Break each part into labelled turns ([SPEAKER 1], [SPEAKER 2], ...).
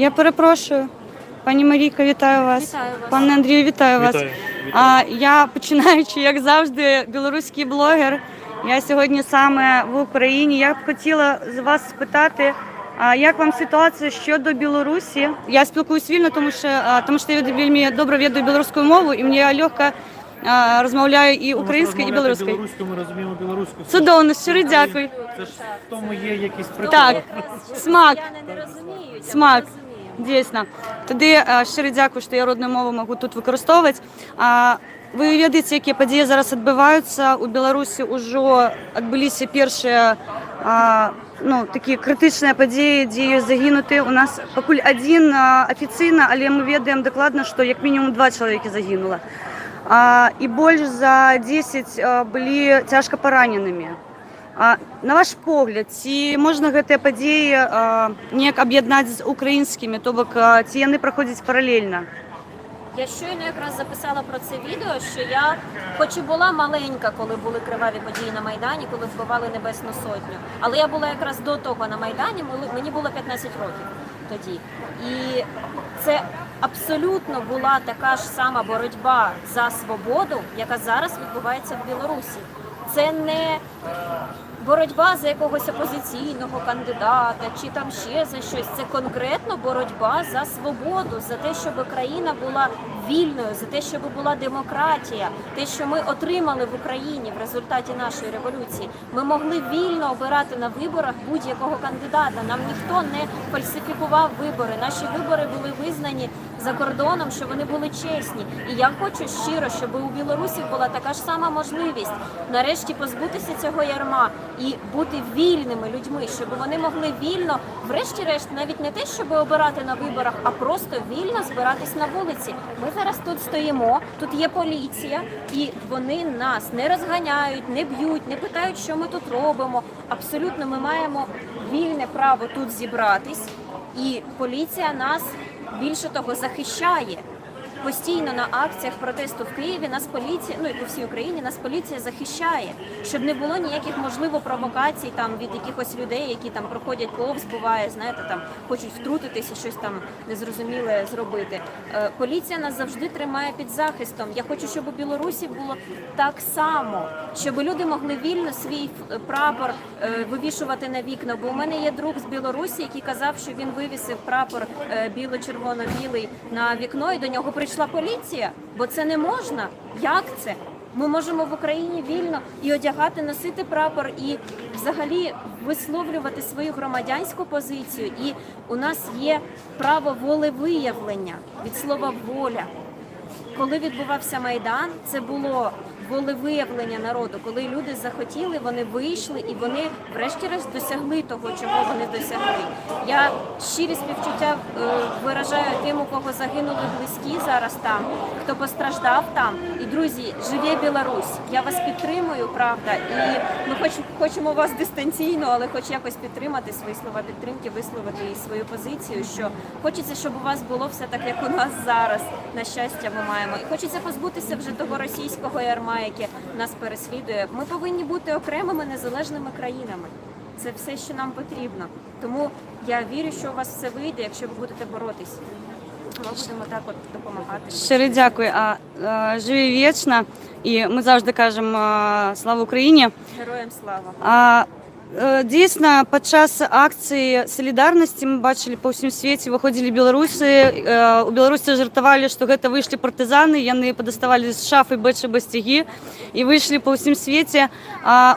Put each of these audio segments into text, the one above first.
[SPEAKER 1] Я перепрошую. Пані Марійка, вітаю вас.
[SPEAKER 2] Вітаю вас.
[SPEAKER 1] Пане Андрію, вітаю вас.
[SPEAKER 3] Вітаю.
[SPEAKER 1] Я, починаючи, як завжди, білоруський блогер. Я сьогодні саме в Україні. Я б хотіла з вас спитати, як вам ситуація щодо Білорусі? Я спілкуюсь вільно, тому що я вельми добре веду білоруську мову, і мені легко розмовляю і українською, і білоруською.
[SPEAKER 3] Білоруською ми розуміємо білоруську.
[SPEAKER 1] Судовно, щиро дякую.
[SPEAKER 3] Це ж в тому є якийсь прикол.
[SPEAKER 1] Так, смак.
[SPEAKER 2] Я не розумію.
[SPEAKER 1] Смак. Дійсно. Тоді щиро дякую, що я родну мову можу тут використовувати. Ви ведаєте, які події зараз відбуваються. У Білорусі вже відбулися перші такі критичні події, де загинуті. У нас поки один офіційно, але ми відаємо докладно, що як мінімум 2 чоловіки загинуло. І більше за 10 були тяжко пораненими. На ваш погляд, ці можна гэтыя падзеі неяк аб'яднаць з українськими, то бок ці яны проходять паралельно?
[SPEAKER 2] Я щойно якраз записала про це відео, що я, хоч і була маленька, коли були криваві події на Майдані, коли вбивали Небесну Сотню, але я була якраз до того на Майдані, мені було 15 років тоді. І це абсолютно була така ж сама боротьба за свободу, яка зараз відбувається в Білорусі. Це не боротьба за якогось опозиційного кандидата чи там ще за щось. Це конкретно боротьба за свободу, за те, щоб країна була вільною, за те, щоб була демократія, те, що ми отримали в Україні в результаті нашої революції. Ми могли вільно обирати на виборах будь-якого кандидата. Нам ніхто не фальсифікував вибори. Наші вибори були визнані за кордоном, що вони були чесні. І я хочу щиро, щоб у білорусів була така ж сама можливість нарешті позбутися цього ярма і бути вільними людьми, щоб вони могли вільно, врешті-решт, навіть не те, щоб обирати на виборах, а просто вільно збиратись на вулиці. Ми зараз тут стоїмо, тут є поліція, і вони нас не розганяють, не б'ють, не питають, що ми тут робимо. Абсолютно ми маємо вільне право тут зібратись, і поліція нас, більше того, захищає. Постійно на акціях протесту в Києві нас поліція, і по всій Україні нас поліція захищає, щоб не було ніяких, можливо, провокацій там від якихось людей, які там проходять повз, буває, знаєте, там хочуть втрутитися, щось там незрозуміле зробити. Поліція нас завжди тримає під захистом. Я хочу, щоб у Білорусі було так само, щоб люди могли вільно свій прапор вивішувати на вікна. Бо у мене є друг з Білорусі, який казав, що він вивісив прапор біло-червоно-білий на вікно, і до нього прийшла поліція, бо це не можна. Як це? Ми можемо в Україні вільно і одягати, носити прапор, і взагалі висловлювати свою громадянську позицію. І у нас є право волевиявлення від слова «воля». Коли відбувався Майдан, це було волевиявлення народу. Коли люди захотіли, вони вийшли і вони врешті-решт досягли того, чого вони досягли. Я щирі співчуття виражаю тим, у кого загинули близькі зараз там, хто постраждав там. І, друзі, живе Білорусь! Я вас підтримую, правда, і ми хочемо вас дистанційно, але хоч якось підтримати, свої слова підтримки, висловити і свою позицію, що хочеться, щоб у вас було все так, як у нас зараз. На щастя, ми маємо. І хочеться позбутися вже того російського ярма, яке нас переслідує. Ми повинні бути окремими незалежними країнами. Це все, що нам потрібно. Тому я вірю, що у вас все вийде, якщо ви будете боротись. Ми будемо так от допомагати.
[SPEAKER 1] Щиро дякую. Живі вічно. І ми завжди кажемо слава Україні.
[SPEAKER 2] Героям слава.
[SPEAKER 1] Дійсно, під час акції солідарності ми бачили по всьому світі, виходили білоруси, у Білорусі жартували, що це вийшли партизани, вони подоставали з шафи бечі бастяги і вийшли по всьому світі.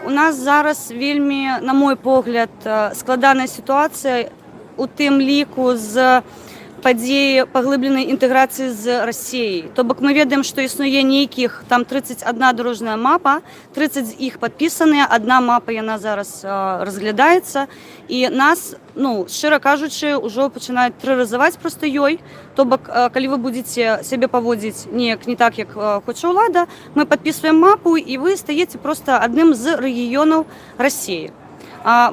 [SPEAKER 1] У нас зараз вельми, на мій погляд, складана ситуація у тим ліку з події поглибленої інтеграції з Росією. Тобто ми ведаємо, що існує ніяких там 31 дорожня мапа, 30 з їх підписані, одна мапа вона зараз розглядається. І нас, щиро кажучи, вже починають тероризувати просто її. Тобто, коли ви будете себе поводити не так, як хоче влада, ми підписуємо мапу і ви стаєте просто одним з регіонів Росії.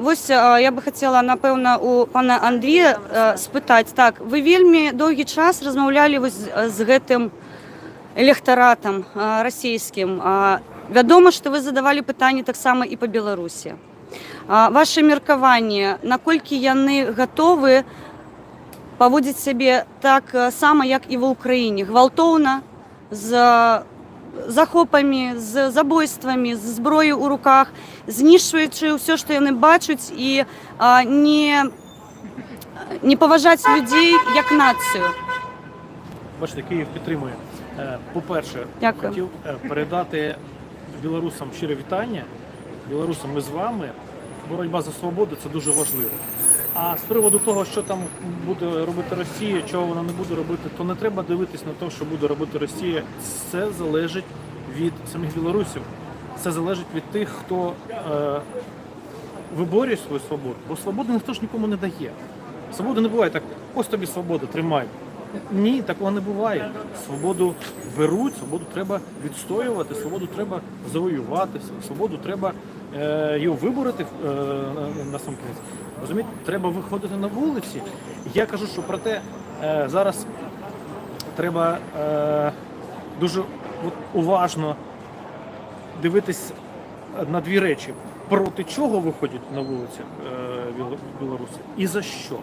[SPEAKER 1] Ось я би хотіла, напевно, у пана Андрія спитати. Так, ви вельми довгий час розмовляли з гэтым електоратом російським. Відомо, що ви задавали питання так само і по Білорусі. Ваше міркування, наколькі яны готові поводять себе так само, як і в Україні. Гвалтовно, з захопами, з забойствами, з зброєю у руках, знищуючи все, що вони бачать, і не поважати людей як націю.
[SPEAKER 3] Бачите, Київ підтримує. По-перше,
[SPEAKER 1] Дякую.
[SPEAKER 3] хотів передати білорусам щире вітання. Білорусам, ми з вами. Боротьба за свободу – це дуже важливо. А з приводу того, що там буде робити Росія, чого вона не буде робити, то не треба дивитись на те, що буде робити Росія. Це залежить від самих білорусів. Це залежить від тих, хто виборює свою свободу. Бо свободу ніхто ж нікому не дає. Свобода не буває так, ось тобі свобода, тримай. Ні, такого не буває. Свободу беруть, свободу треба відстоювати, свободу треба завоювати, свободу треба її вибороти насамкінець. Розумієте, треба виходити на вулиці. Я кажу, що про те зараз треба дуже уважно дивитись на дві речі. Проти чого виходять на вулицях білоруси і за що.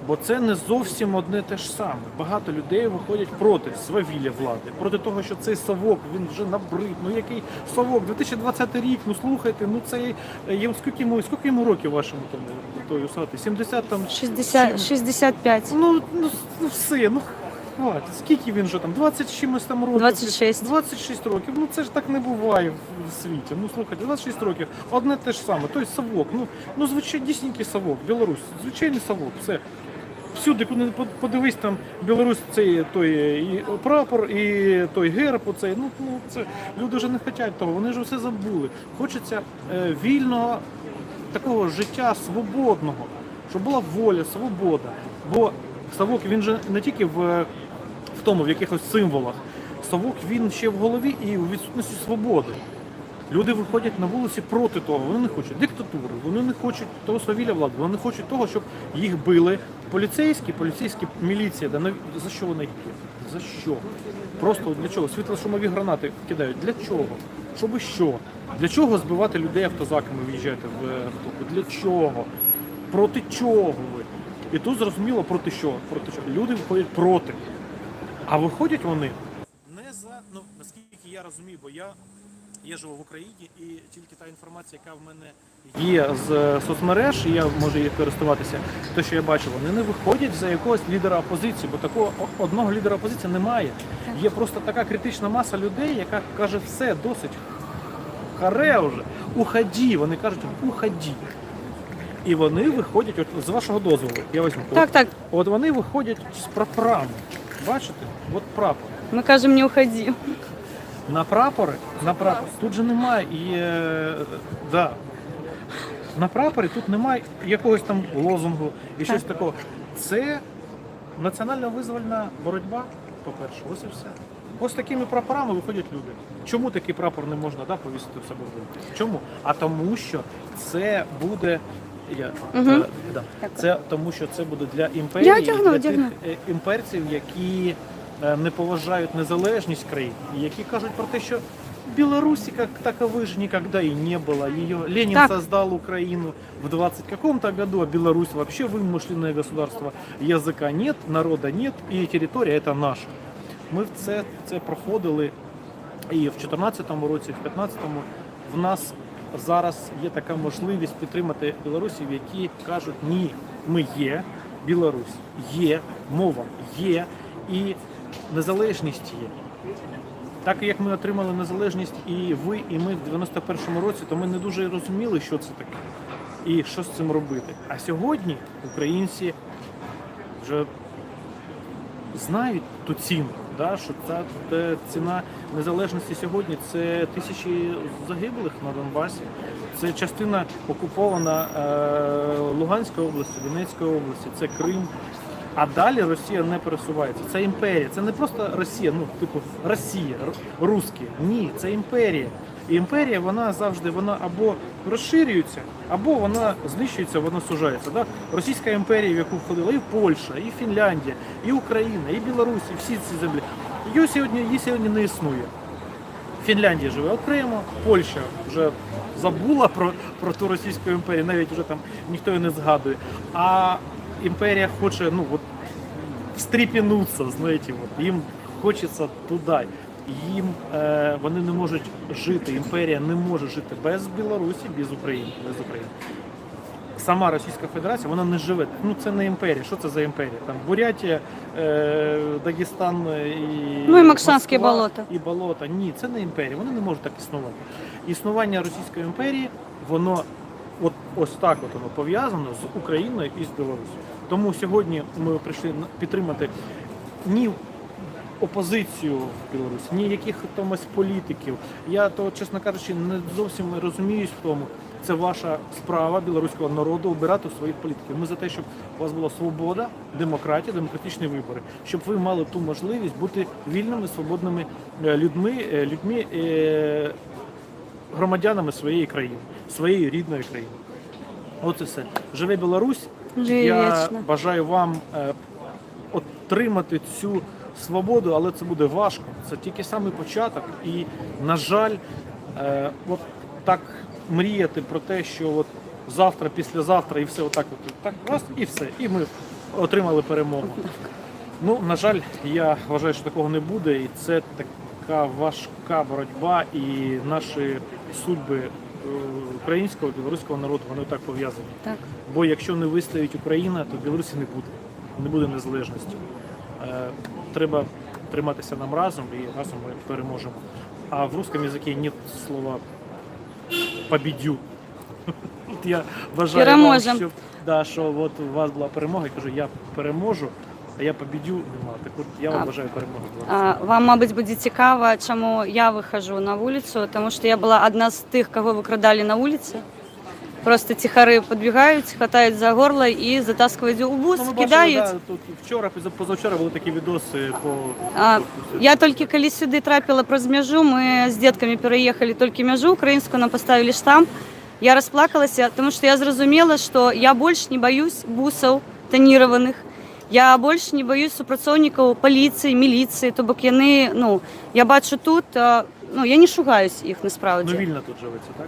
[SPEAKER 3] Бо це не зовсім одне те ж саме. Багато людей виходять проти свавілля влади, проти того, що цей совок, він вже набрид. Ну який совок? 2020 рік, ну слухайте, ну це скільки йому років вашому тому той усати? 70 там
[SPEAKER 1] 65.
[SPEAKER 3] Ну все, ну хватить. Скільки він вже там? 20 чимось там років?
[SPEAKER 1] 26.
[SPEAKER 3] 26 років. Ну це ж так не буває в світі. Ну слухайте, 26 років, одне те ж саме. Той совок. Ну звичайнісінький совок, Білорусь, звичайний совок. Все. Всюди, куди подивись, там Білорусь, цей той і прапор, і той герб, оцей, ну це люди вже не хочуть того, вони вже все забули. Хочеться вільного такого життя свободного, щоб була воля, свобода. Бо совок, він же не тільки в тому, в якихось символах. Совок, він ще в голові і у відсутності свободи. Люди виходять на вулиці проти того, вони не хочуть диктатури, вони не хочуть того свавілля влади, вони не хочуть того, щоб їх били поліцейські міліція. Да, за що вони їх б'ють? За що? Просто для чого? Світлошумові гранати кидають. Для чого? Щоби що? Для чого збивати людей автозаками, виїжджаєте в автопу? Для чого? Проти чого ви? І тут зрозуміло проти що? Проти чого? Люди виходять проти. А виходять вони не за, наскільки я розумію, бо я живу в Україні, і тільки та інформація, яка в мене є з соцмереж, і я можу їх користуватися, те, що я бачу, вони не виходять за якогось лідера опозиції, бо такого одного лідера опозиції немає. Є просто така критична маса людей, яка каже, все, досить, харе вже, уході, вони кажуть, уході. І вони виходять, от з вашого дозволу, я візьму,
[SPEAKER 1] Так.
[SPEAKER 3] от вони виходять з прапорами, бачите, от прапор.
[SPEAKER 1] Ми кажемо, не уходи.
[SPEAKER 3] На прапори, тут же немає на прапорі тут немає якогось там лозунгу і щось такого. Це національно-визвольна боротьба, по-перше, ось і все. Ось такими прапорами виходять люди. Чому такий прапор не можна повісити в себе в руки? Чому? А тому, що це буде це тому, що це буде для імперії, для тих імперців, які не поважають незалежність країн, і які кажуть про те, що Беларуси как таковой же никогда и не было. Ленин создал Украину в 20 каком-то году, а Беларусь вообще вымышленное государство. Языка нет, народа нет, и территория это наша. Ми це проходили і в 2014 році, і в 2015-му. В нас зараз є така можливість підтримати білорусів, які кажуть, ні, ми є, Білорусь є, мова є, і незалежність є. Так як ми отримали незалежність і ви, і ми в 91-му році, то ми не дуже розуміли, що це таке і що з цим робити. А сьогодні українці вже знають ту ціну, що ця ціна незалежності сьогодні – це тисячі загиблих на Донбасі, це частина окупована Луганської області, Донецької області, це Крим. А далі Росія не пересувається. Це імперія. Це не просто Росія, Росія, русські. Ні, це імперія. І імперія, вона завжди, або розширюється, або вона знищується, вона сужається. Да? Російська імперія, в яку входила і Польща, і Фінляндія, і Україна, і Білорусь, і всі ці землі. Її сьогодні не існує. Фінляндія живе окремо, Польща вже забула про ту Російську імперію, навіть вже там ніхто її не згадує. А імперія хоче, встрепенуться, знаєте, от, їм хочеться туди. Їм вони не можуть жити, імперія не може жити без Білорусі, без України. Сама Російська Федерація, вона не живе. Ну це не імперія. Що це за імперія? Там Бурятія, Дагестан і
[SPEAKER 1] Ну і Макшанські
[SPEAKER 3] Москва,
[SPEAKER 1] болота.
[SPEAKER 3] І болота. Ні, це не імперія. Вони не можуть так існувати. Існування Російської імперії, воно ось так воно пов'язано з Україною і з Білорусі. Тому сьогодні ми прийшли підтримати ні опозицію в Білорусі, ні якихось політиків. Я то, чесно кажучи, не зовсім розуміюсь в тому. Це ваша справа білоруського народу обирати своїх політиків. Ми за те, щоб у вас була свобода, демократія, демократичні вибори, щоб ви мали ту можливість бути вільними, свободними людьми, громадянами своєї країни, своєї рідної країни. Оце все. Живе Білорусь.
[SPEAKER 1] Живе
[SPEAKER 3] Я
[SPEAKER 1] вічно.
[SPEAKER 3] бажаю вам отримати цю свободу, але це буде важко. Це тільки самий початок. І, на жаль, от так мріяти про те, що от завтра, післязавтра і все отак, так раз, і все. І ми отримали перемогу. Ну, на жаль, я вважаю, що такого не буде. І це така важка боротьба. І наші судьби українського, білоруського народу, вони так пов'язані.
[SPEAKER 1] Так.
[SPEAKER 3] Бо якщо не вистоїть Україна, то Білорусі не буде. Не буде незалежності. Треба триматися нам разом, і разом ми переможемо. А в русском языке нет слова «победю». Я бажаю вам,
[SPEAKER 1] Переможем.
[SPEAKER 3] що от у вас була перемога. Я кажу, я переможу, а я победю нема. Так от я вам бажаю перемоги.
[SPEAKER 1] Вам, мабуть, буде цікаво, чому я виходжу на вулицю, тому що я була одна з тих, кого викрадали на вулиці. Просто тихари підбігають, хватають за горло і затаскують у бус,
[SPEAKER 3] Ми
[SPEAKER 1] кидають.
[SPEAKER 3] бачили, да, тут вчора, позавчора були такі відоси по...
[SPEAKER 1] Я тільки коли сюди трапила про межу, ми з дітками переїхали тільки межу українську, нам поставили штамп. Я розплакалася, тому що я зрозуміла, що я більше не боюсь бусів тонірованих. Я більше не боюсь супрацовників поліції, міліції, тобто я бачу тут, я не шугаюсь їх насправді.
[SPEAKER 3] Ну, вільно тут живеться, так?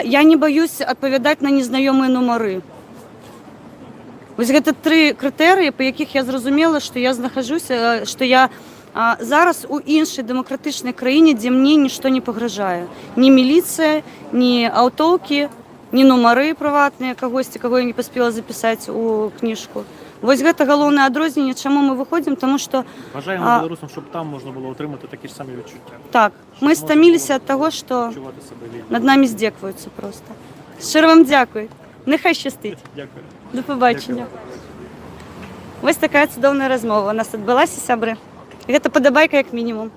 [SPEAKER 1] Я не боюсь відповідати на незнайомі номери. Ось це 3 критерії, по яких я зрозуміла, що я знаходжуся, що я зараз у іншій демократичній країні, де мені ніщо не погрожає. Ні міліція, ні автівки, ні номери приватні когось, кого я не поспіла записати у книжку. Ось це головне відрізнення, чому ми виходимо, тому що...
[SPEAKER 3] Бажаємо білорусам, щоб там можна було отримати такі ж самі відчуття.
[SPEAKER 1] Так, ми стомилися від того, що
[SPEAKER 3] Відчувати себе вільно.
[SPEAKER 1] над нами здякуються просто. Щиро вам дякую. Нехай щастить.
[SPEAKER 3] Дякую.
[SPEAKER 1] До побачення. Ось така чудовна розмова у нас відбулася, сябри. Гэта падабайка як мінімум.